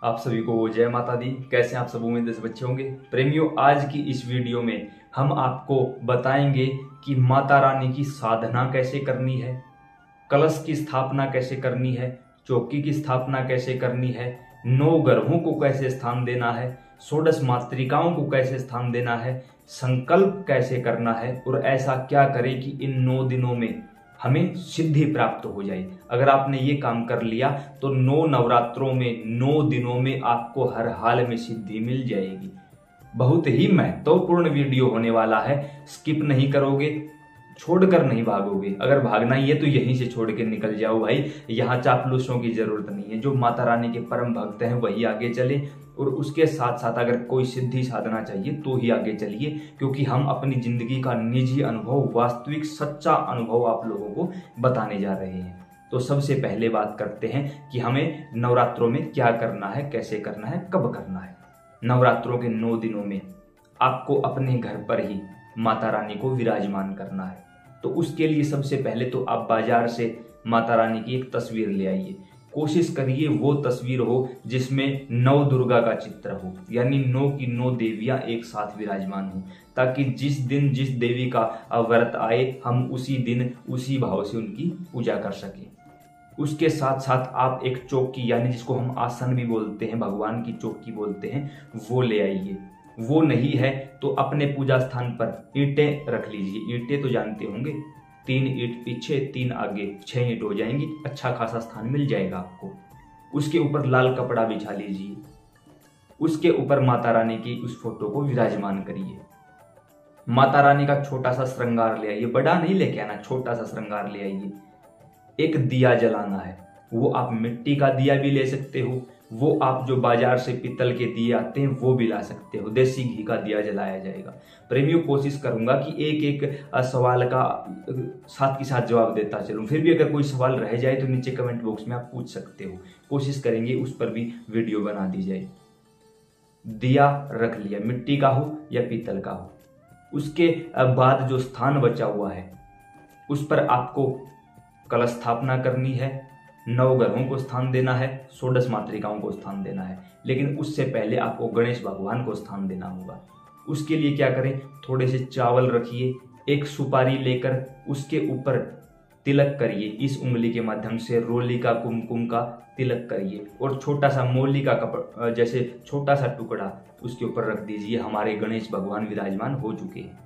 आप सभी को जय माता दी। कैसे हैं आप सब? उम्मीद से बच्चे होंगे। प्रेमियों, आज की इस वीडियो में हम आपको बताएंगे कि माता रानी की साधना कैसे करनी है, कलश की स्थापना कैसे करनी है, चौकी की स्थापना कैसे करनी है, 9 ग्रहों को कैसे स्थान देना है, 16 मातृकाओं को कैसे स्थान देना है, संकल्प कैसे करना है और ऐसा क्या करें कि इन 9 दिनों में हमें सिद्धि प्राप्त हो जाए। अगर आपने ये काम कर लिया तो 9 नवरात्रों में 9 दिनों में आपको हर हाल में सिद्धि मिल जाएगी। बहुत ही महत्वपूर्ण वीडियो होने वाला है, स्किप नहीं करोगे, छोड़कर नहीं भागोगे। अगर भागना ही है तो यहीं से छोड़ के निकल जाओ भाई, यहाँ चापलूसों की जरूरत नहीं है। जो माता रानी के परम भक्त हैं वही आगे चले, और उसके साथ साथ अगर कोई सिद्धि साधना चाहिए तो ही आगे चलिए, क्योंकि हम अपनी जिंदगी का निजी अनुभव, वास्तविक सच्चा अनुभव आप लोगों को बताने जा रहे हैं। तो सबसे पहले बात करते हैं कि हमें नवरात्रों में क्या करना है, कैसे करना है, कब करना है। नवरात्रों के 9 दिनों में आपको अपने घर पर ही माता रानी को विराजमान करना है। तो उसके लिए सबसे पहले तो आप बाजार से माता रानी की एक तस्वीर ले आइए। कोशिश करिए वो तस्वीर हो जिसमें 9 दुर्गा का चित्र हो, यानी 9 की 9 देवियां एक साथ विराजमान हो, ताकि जिस दिन जिस देवी का व्रत आए हम उसी दिन उसी भाव से उनकी पूजा कर सकें। उसके साथ साथ आप एक चौकी, यानी जिसको हम आसन भी बोलते हैं, भगवान की चौकी बोलते हैं, वो ले आइए। वो नहीं है तो अपने पूजा स्थान पर ईंटें रख लीजिए। ईंटें तो जानते होंगे, 3 ईंट पीछे 3 आगे, 6 ईंट हो जाएंगी। अच्छा खासा स्थान मिल जाएगा आपको। उसके ऊपर लाल कपड़ा बिछा लीजिए। उसके ऊपर माता रानी की उस फोटो को विराजमान करिए। माता रानी का छोटा सा श्रृंगार ले आइए, बड़ा नहीं लेके आना, छोटा सा श्रृंगार ले आइए। एक दिया जलाना है, वो आप मिट्टी का दिया भी ले सकते हो, वो आप जो बाजार से पीतल के दिए आते हैं वो भी ला सकते हो। देसी घी का दिया जलाया जाएगा। प्रेमियों, कोशिश करूंगा कि एक एक सवाल का साथ के साथ जवाब देता चलूं। फिर भी अगर कोई सवाल रह जाए तो नीचे कमेंट बॉक्स में आप पूछ सकते हो, कोशिश करेंगे उस पर भी वीडियो बना दी जाए। दिया रख लिया, मिट्टी का हो या पीतल का हो। उसके बाद जो स्थान बचा हुआ है उस पर आपको कलश स्थापना करनी है, 9 ग्रहों को स्थान देना है, 16 मातृकाओं को स्थान देना है। लेकिन उससे पहले आपको गणेश भगवान को स्थान देना होगा। उसके लिए क्या करें, थोड़े से चावल रखिए, एक सुपारी लेकर उसके ऊपर तिलक करिए। इस उंगली के माध्यम से रोली का, कुमकुम का तिलक करिए, और छोटा सा मोली का कपड़ा, जैसे छोटा सा टुकड़ा उसके ऊपर रख दीजिए। हमारे गणेश भगवान विराजमान हो चुके हैं।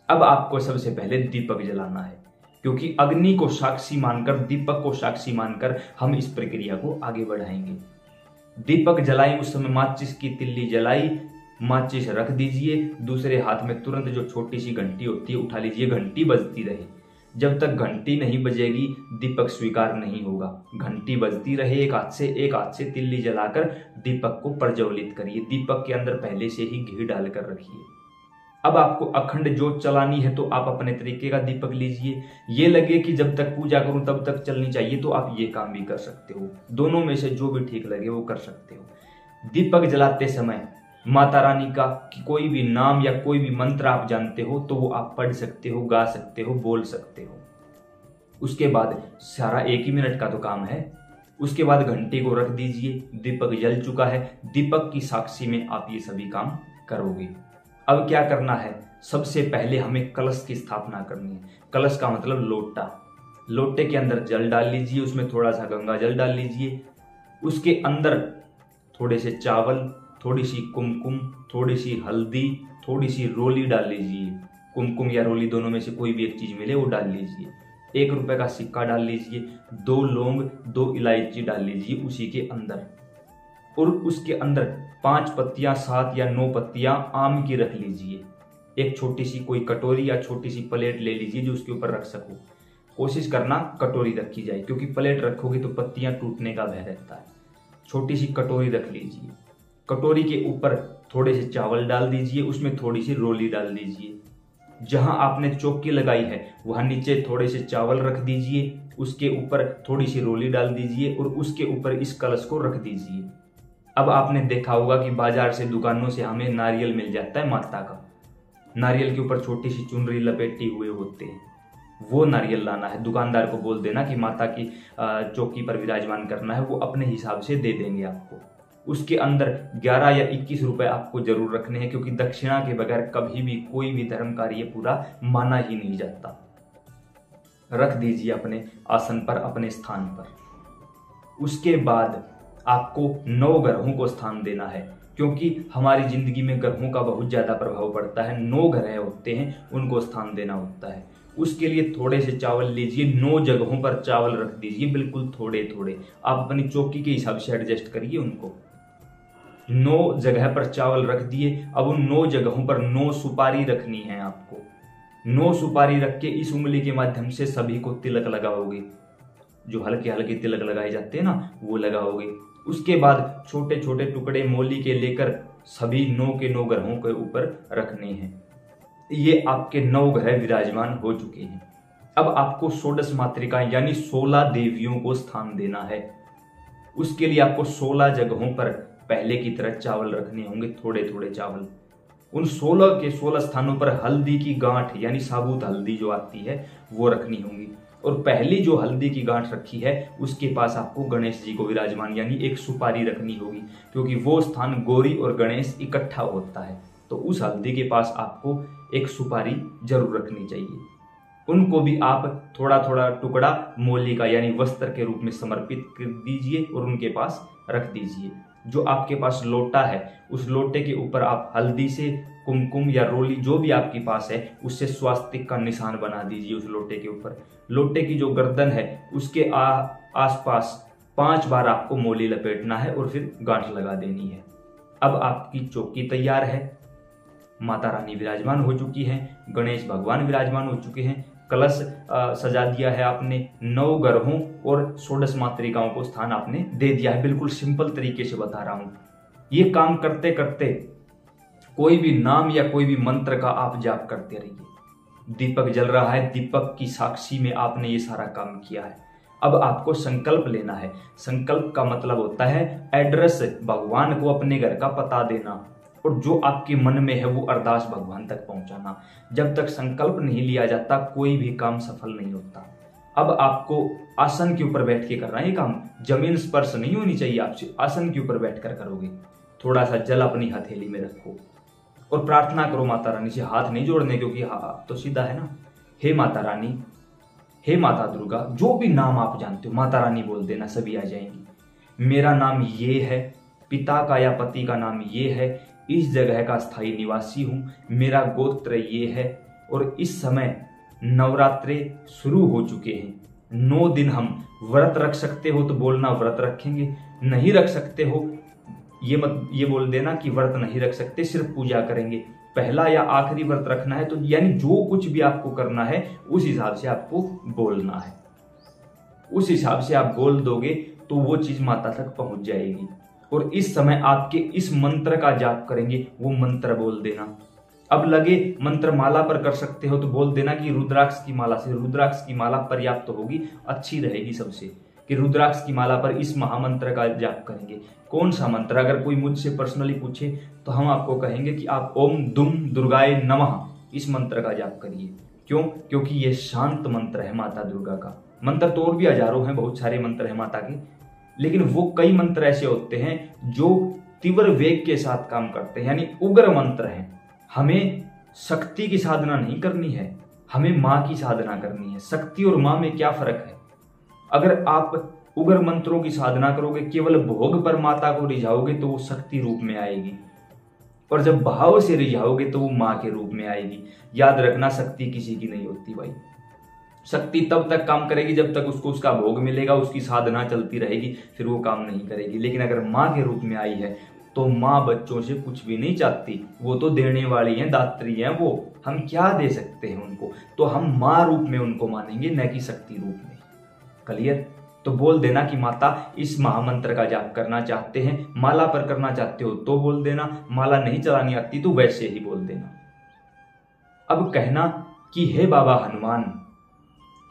अब आपको सबसे पहले दीपक जलाना है, क्योंकि अग्नि को साक्षी मानकर, दीपक को साक्षी मानकर हम इस प्रक्रिया को आगे बढ़ाएंगे। दीपक जलाई, उस समय माचिस की तिल्ली जलाई, माचिस रख दीजिए। दूसरे हाथ में तुरंत जो छोटी सी घंटी होती है उठा लीजिए, घंटी बजती रहे। जब तक घंटी नहीं बजेगी दीपक स्वीकार नहीं होगा। घंटी बजती रहे, एक हाथ से तिल्ली जलाकर दीपक को प्रज्वलित करिए। दीपक के अंदर पहले से ही घी डालकर रखिए। अब आपको अखंड जोत चलानी है तो आप अपने तरीके का दीपक लीजिए। ये लगे कि जब तक पूजा करूं तब तक चलनी चाहिए तो आप ये काम भी कर सकते हो। दोनों में से जो भी ठीक लगे वो कर सकते हो। दीपक जलाते समय माता रानी का कोई भी नाम या कोई भी मंत्र आप जानते हो तो वो आप पढ़ सकते हो, गा सकते हो, बोल सकते हो। उसके बाद सारा 1 ही मिनट का तो काम है। उसके बाद घंटी को रख दीजिए। दीपक जल चुका है, दीपक की साक्षी में आप ये सभी काम करोगे। अब क्या करना है, सबसे पहले हमें कलश की स्थापना करनी है। कलश का मतलब लोटा। लोटे के अंदर जल डाल लीजिए, उसमें थोड़ा सा गंगा जल डाल लीजिए। उसके अंदर थोड़े से चावल, थोड़ी सी कुमकुम, थोड़ी सी हल्दी, थोड़ी सी रोली डाल लीजिए। कुमकुम या रोली दोनों में से कोई भी एक चीज मिले वो डाल लीजिए। 1 रुपए का सिक्का डाल लीजिए। 2 लौंग, 2 इलायची डाल लीजिए उसी के अंदर। और उसके अंदर 5 पत्तियां, 7 या 9 पत्तियां आम की रख लीजिए। एक छोटी सी कोई कटोरी या छोटी सी प्लेट ले लीजिए जो उसके ऊपर रख सको। कोशिश करना कटोरी रखी जाए, क्योंकि प्लेट रखोगे तो पत्तियां टूटने का भय रहता है। छोटी सी कटोरी रख लीजिए। कटोरी के ऊपर थोड़े से चावल डाल दीजिए, उसमें थोड़ी सी रोली डाल दीजिए। जहां आपने चौकी लगाई है वहां नीचे थोड़े से चावल रख दीजिए, उसके ऊपर थोड़ी सी रोली डाल दीजिए और उसके ऊपर इस कलश को रख दीजिए। अब आपने देखा होगा कि बाजार से, दुकानों से हमें नारियल मिल जाता है माता का। नारियल के ऊपर छोटी सी चुनरी लपेटी हुए होते हैं, वो नारियल लाना है। दुकानदार को बोल देना कि माता की चौकी पर विराजमान करना है, वो अपने हिसाब से दे देंगे आपको। उसके अंदर 11 या 21 रुपए आपको जरूर रखने हैं, क्योंकि दक्षिणा के बगैर कभी भी कोई भी धर्म कार्य पूरा माना ही नहीं जाता। रख दीजिए अपने आसन पर, अपने स्थान पर। उसके बाद आपको 9 ग्रहों को स्थान देना है, क्योंकि हमारी जिंदगी में ग्रहों का बहुत ज्यादा प्रभाव पड़ता है। 9 ग्रह होते हैं, उनको स्थान देना होता है। उसके लिए थोड़े से चावल लीजिए, 9 जगहों पर चावल रख दीजिए, बिल्कुल थोड़े थोड़े। आप अपनी चौकी के हिसाब से एडजस्ट करिए उनको। 9 जगह पर चावल रख दिए। अब उन 9 जगहों पर 9 सुपारी रखनी है आपको। 9 सुपारी रख के इस उंगली के माध्यम से सभी को तिलक लगाओगे, जो हल्के हल्के तिलक लगाए जाते हैं ना, वो लगाओगे। उसके बाद छोटे छोटे टुकड़े मोली के लेकर सभी 9 के 9 ग्रहों के ऊपर रखने हैं। ये आपके 9 ग्रह विराजमान हो चुके हैं। अब आपको 16 मातृकाएं यानी 16 देवियों को स्थान देना है। उसके लिए आपको 16 जगहों पर पहले की तरह चावल रखने होंगे, थोड़े थोड़े चावल। उन 16 के 16 स्थानों पर हल्दी की गांठ यानी साबुत हल्दी जो आती है वो रखनी होगी। और पहली जो हल्दी की गांठ रखी है उसके पास आपको गणेश जी को विराजमान यानी एक सुपारी रखनी होगी, क्योंकि वो स्थान गौरी और गणेश इकट्ठा होता है। तो उस हल्दी के पास आपको एक सुपारी जरूर रखनी चाहिए। उनको भी आप थोड़ा थोड़ा टुकड़ा मोली का यानी वस्त्र के रूप में समर्पित कर दीजिए और उनके पास रख दीजिए। जो आपके पास लोटा है उस लोटे के ऊपर आप हल्दी से कुमकुम या रोली जो भी आपके पास है उससे स्वास्तिक का निशान बना दीजिए उस लोटे के ऊपर। लोटे की जो गर्दन है उसके आसपास 5 बार आपको मोली लपेटना है और फिर गांठ लगा देनी है। अब आपकी चौकी तैयार है, माता रानी विराजमान हो चुकी हैं, गणेश भगवान विराजमान हो चुके हैं, कलश सजा दिया है आपने, 9 ग्रहों और 16 मातृकाओं को स्थान आपने दे दिया है। बिल्कुल सिंपल तरीके से बता रहा हूं। ये काम करते करते कोई भी नाम या कोई भी मंत्र का आप जाप करते रहिए। दीपक जल रहा है, दीपक की साक्षी में आपने ये सारा काम किया है। अब आपको संकल्प लेना है। संकल्प का मतलब होता है एड्रेस, भगवान को अपने घर का पता देना और जो आपके मन में है वो अरदास भगवान तक पहुंचाना। जब तक संकल्प नहीं लिया जाता कोई भी काम सफल नहीं होता। अब आपको आसन के ऊपर बैठ के करना है ये काम, जमीन स्पर्श नहीं होनी चाहिए आपसे, आसन के ऊपर बैठकर करोगे। थोड़ा सा जल अपनी हथेली में रखो और प्रार्थना करो माता रानी से। हाथ नहीं जोड़ने, क्योंकि हाथ तो सीधा है ना। हे माता रानी, हे माता दुर्गा, जो भी नाम आप जानते हो माता रानी बोल देना, सभी आ जाएंगी। मेरा नाम ये है, पिता का या पति का नाम ये है, इस जगह का स्थायी निवासी हूं, मेरा गोत्र ये है और इस समय नवरात्रे शुरू हो चुके हैं। 9 दिन हम व्रत रख सकते हो तो बोलना व्रत रखेंगे, नहीं रख सकते हो ये बोल देना कि व्रत नहीं रख सकते, सिर्फ पूजा करेंगे। पहला या आखिरी व्रत रखना है तो यानी जो कुछ भी आपको करना है उस हिसाब से आपको बोलना है। उस हिसाब से आप बोल दोगे तो वो चीज माता तक पहुंच जाएगी। और इस समय आपके इस मंत्र का जाप करेंगे, वो मंत्र बोल देना। अब लगे मंत्र माला पर कर सकते हो तो बोल देना कि रुद्राक्ष की माला से। रुद्राक्ष की माला पर्याप्त होगी, अच्छी रहेगी सबसे, कि रुद्राक्ष की माला पर इस महामंत्र का जाप करेंगे। कौन सा मंत्र? अगर कोई मुझसे पर्सनली पूछे तो हम आपको कहेंगे कि आप ओम दुम दुर्गाय नमः इस मंत्र का जाप करिए। क्यों? क्योंकि ये शांत मंत्र है माता दुर्गा का। मंत्र तो और भी हजारों हैं, बहुत सारे मंत्र हैं माता के, लेकिन वो कई मंत्र ऐसे होते हैं जो तीव्र वेग के साथ काम करते हैं, यानी उग्र मंत्र हैं। हमें शक्ति की साधना नहीं करनी है, हमें माँ की साधना करनी है। शक्ति और माँ में क्या फर्क है? अगर आप उग्र मंत्रों की साधना करोगे, केवल भोग पर माता को रिझाओगे तो वो शक्ति रूप में आएगी, और जब भाव से रिझाओगे तो वो माँ के रूप में आएगी। याद रखना, शक्ति किसी की नहीं होती भाई। शक्ति तब तक काम करेगी जब तक उसको उसका भोग मिलेगा, उसकी साधना चलती रहेगी, फिर वो काम नहीं करेगी। लेकिन अगर माँ के रूप में आई है तो माँ बच्चों से कुछ भी नहीं चाहती, वो तो देने वाली है, दात्री है वो। हम क्या दे सकते हैं उनको? तो हम माँ रूप में उनको मानेंगे, न कि शक्ति रूप में। क्लियर? तो बोल देना कि माता इस महामंत्र का जाप करना चाहते हैं, माला पर करना चाहते हो तो बोल देना, माला नहीं चलानी आती तो वैसे ही बोल देना। अब कहना कि हे बाबा हनुमान,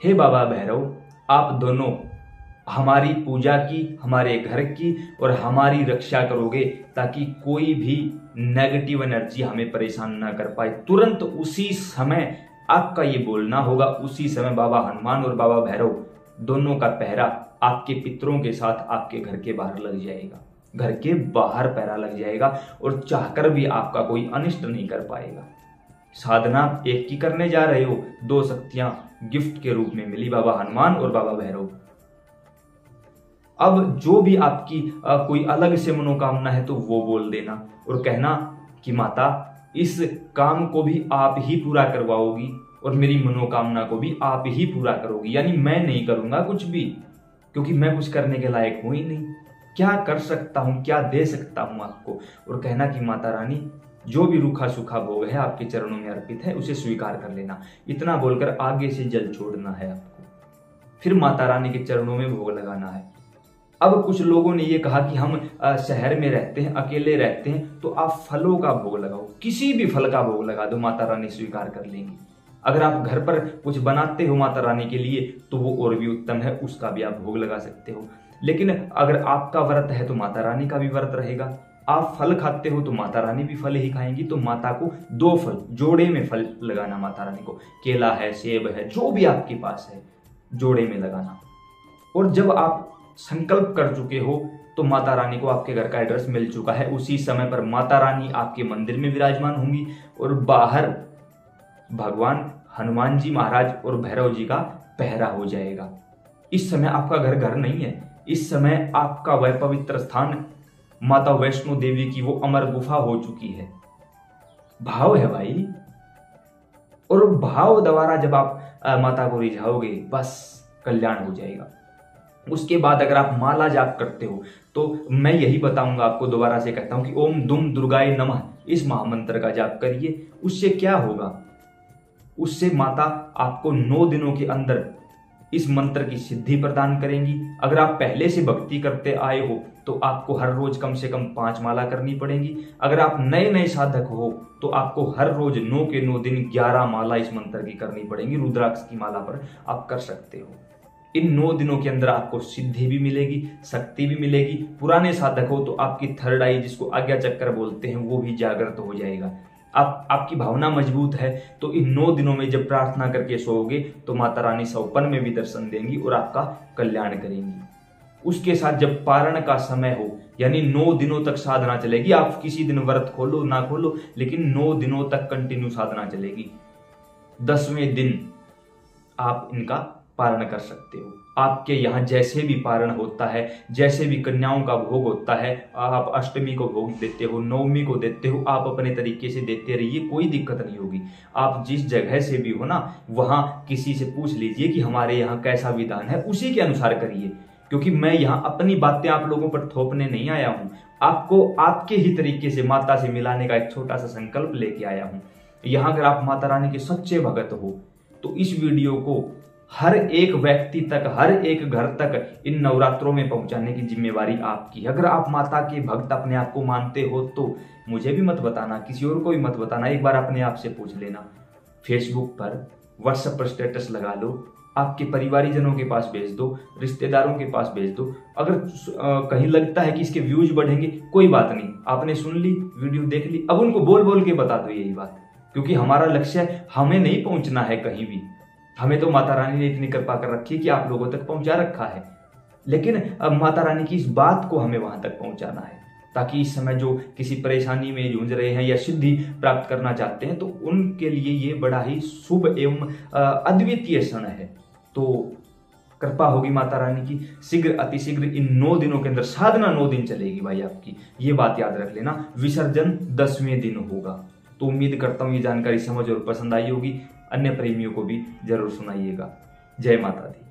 हे बाबा भैरव, आप दोनों हमारी पूजा की, हमारे घर की और हमारी रक्षा करोगे ताकि कोई भी नेगेटिव एनर्जी हमें परेशान ना कर पाए। तुरंत उसी समय आपका ये बोलना होगा। उसी समय बाबा हनुमान और बाबा भैरव दोनों का पहरा आपके पितरों के साथ आपके घर के बाहर लग जाएगा। घर के बाहर पैरा लग जाएगा और चाहकर भी आपका कोई अनिष्ट नहीं कर पाएगा। साधना एक की करने जा रहे हो, दो शक्तियां गिफ्ट के रूप में मिली, बाबा हनुमान और बाबा भैरव। अब जो भी आपकी कोई अलग से मनोकामना है तो वो बोल देना और कहना कि माता इस काम को भी आप ही पूरा करवाओगी और मेरी मनोकामना को भी आप ही पूरा करोगी। यानी मैं नहीं करूंगा कुछ भी, क्योंकि मैं कुछ करने के लायक हूं ही नहीं। क्या कर सकता हूं, क्या दे सकता हूं आपको। और कहना कि माता रानी जो भी रूखा सूखा भोग है आपके चरणों में अर्पित है, उसे स्वीकार कर लेना। इतना बोलकर आगे से जल छोड़ना है आपको, फिर माता रानी के चरणों में भोग लगाना है। अब कुछ लोगों ने ये कहा कि हम शहर में रहते हैं, अकेले रहते हैं, तो आप फलों का भोग लगाओ, किसी भी फल का भोग लगा दो, माता रानी स्वीकार कर लेंगी। अगर आप घर पर कुछ बनाते हो माता रानी के लिए तो वो और भी उत्तम है, उसका भी आप भोग लगा सकते हो। लेकिन अगर आपका व्रत है तो माता रानी का भी व्रत रहेगा। आप फल खाते हो तो माता रानी भी फल ही खाएंगी। तो माता को 2 फल जोड़े में फल लगाना, माता रानी को केला है, सेब है, जो भी आपके पास है जोड़े में लगाना। और जब आप संकल्प कर चुके हो तो माता रानी को आपके घर का एड्रेस मिल चुका है, उसी समय पर माता रानी आपके मंदिर में विराजमान होंगी और बाहर भगवान हनुमान जी महाराज और भैरव जी का पहरा हो जाएगा। इस समय आपका घर नहीं है, इस समय आपका वह पवित्र स्थान माता वैष्णो देवी की वो अमर गुफा हो चुकी है। भाव है भाई, और भाव द्वारा जब आप माता को रिझाओगे बस कल्याण हो जाएगा। उसके बाद अगर आप माला जाप करते हो तो मैं यही बताऊंगा आपको, दोबारा से कहता हूं कि ओम दुम दुर्गाय नमः इस महामंत्र का जाप करिए। उससे क्या होगा, उससे माता आपको 9 दिनों के अंदर इस मंत्र की सिद्धि प्रदान करेंगी। अगर आप पहले से भक्ति करते आए हो तो आपको हर रोज कम से कम 5 माला करनी पड़ेगी। अगर आप नए साधक हो तो आपको हर रोज 9 के 9 दिन 11 माला इस मंत्र की करनी पड़ेगी। रुद्राक्ष की माला पर आप कर सकते हो। इन 9 दिनों के अंदर आपको सिद्धि भी मिलेगी, शक्ति भी मिलेगी। पुराने साधक हो तो आपकी थर्ड आई, जिसको आज्ञा चक्र बोलते हैं, वो भी जागृत हो जाएगा। आपकी भावना मजबूत है तो इन 9 दिनों में जब प्रार्थना करके सोओगे तो माता रानी सौपन में भी दर्शन देंगी और आपका कल्याण करेंगी। उसके साथ जब पारण का समय हो, यानी 9 दिनों तक साधना चलेगी। आप किसी दिन व्रत खोलो ना खोलो, लेकिन 9 दिनों तक कंटिन्यू साधना चलेगी। 10वें दिन आप इनका पारण कर सकते हो। आपके यहाँ जैसे भी पारण होता है, जैसे भी कन्याओं का भोग होता है, आप अष्टमी को भोग देते हो, नवमी को देते हो, आप अपने तरीके से देते रहिए, कोई दिक्कत नहीं होगी। आप जिस जगह से भी हो ना, वहां किसी से पूछ लीजिए कि हमारे यहाँ कैसा विधान है, उसी के अनुसार करिए। क्योंकि मैं यहाँ अपनी बातें आप लोगों पर थोपने नहीं आया हूँ, आपको आपके ही तरीके से माता से मिलाने का एक छोटा सा संकल्प लेके आया हूँ। यहाँ अगर आप माता रानी के सच्चे भगत हो तो इस वीडियो को हर एक व्यक्ति तक, हर एक घर तक इन नवरात्रों में पहुंचाने की जिम्मेवारी आपकी है। अगर आप माता के भक्त अपने आप को मानते हो तो मुझे भी मत बताना, किसी और को भी मत बताना, एक बार अपने आप से पूछ लेना। फेसबुक पर, व्हाट्सएप पर स्टेटस लगा लो, आपके परिवारीजनों के पास भेज दो, रिश्तेदारों के पास भेज दो। अगर कहीं लगता है कि इसके व्यूज बढ़ेंगे, कोई बात नहीं, आपने सुन ली, वीडियो देख ली, अब उनको बोल बोल के बता दो यही बात। क्योंकि हमारा लक्ष्य हमें नहीं पहुंचना है कहीं भी, हमें तो माता रानी ने इतनी कृपा कर रखी है कि आप लोगों तक पहुंचा रखा है। लेकिन अब माता रानी की इस बात को हमें वहां तक पहुंचाना है, ताकि इस समय जो किसी परेशानी में जूझ रहे हैं या सिद्धि प्राप्त करना चाहते हैं तो उनके लिए ये बड़ा ही शुभ एवं अद्वितीय क्षण है। तो कृपा होगी माता रानी की, शीघ्र अतिशीघ्र इन 9 दिनों के अंदर साधना 9 दिन चलेगी भाई आपकी, ये बात याद रख लेना। विसर्जन 10वें दिन होगा। तो उम्मीद करता हूं ये जानकारी समझ और पसंद आई होगी। अन्य प्रेमियों को भी जरूर सुनाइएगा। जय माता दी।